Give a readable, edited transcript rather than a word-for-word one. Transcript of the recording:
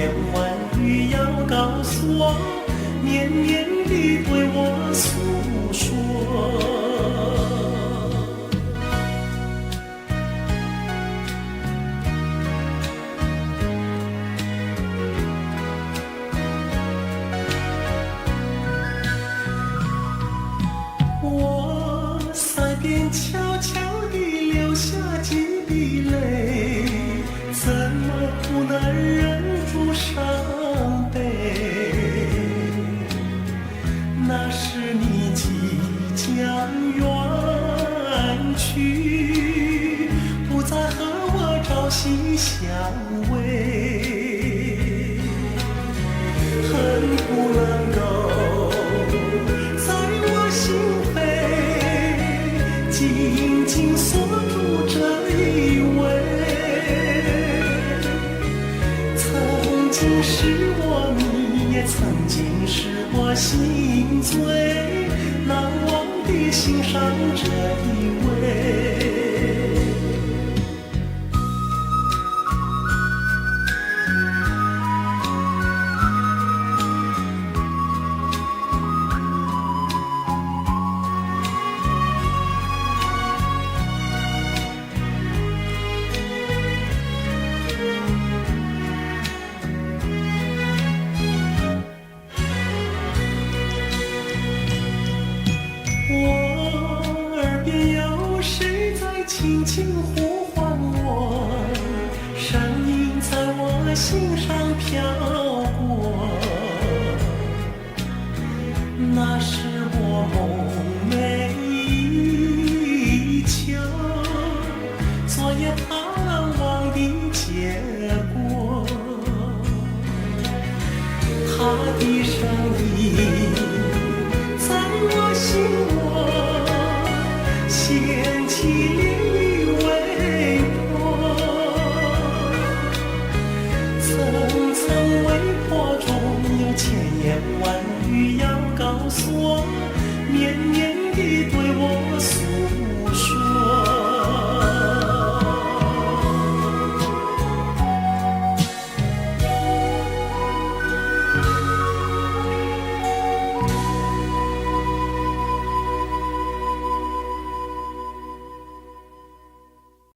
言万语要告诉我，绵绵地对我诉说。我腮边悄悄地流下几滴泪，怎么不能忍住伤悲？那时你即将远去，不再和我朝夕相偎，恨不能够在我心扉紧紧锁住这一位。曾经是我，你也曾经是我心最难忘的心上这一位。我耳边有谁在轻轻呼唤我，声音在我心上飘过。那是我梦寐以求，昨夜盼望的结果。他的声音在我心窝，掀起涟漪微波，层层微波中有千言万语要告诉我，绵绵地对我诉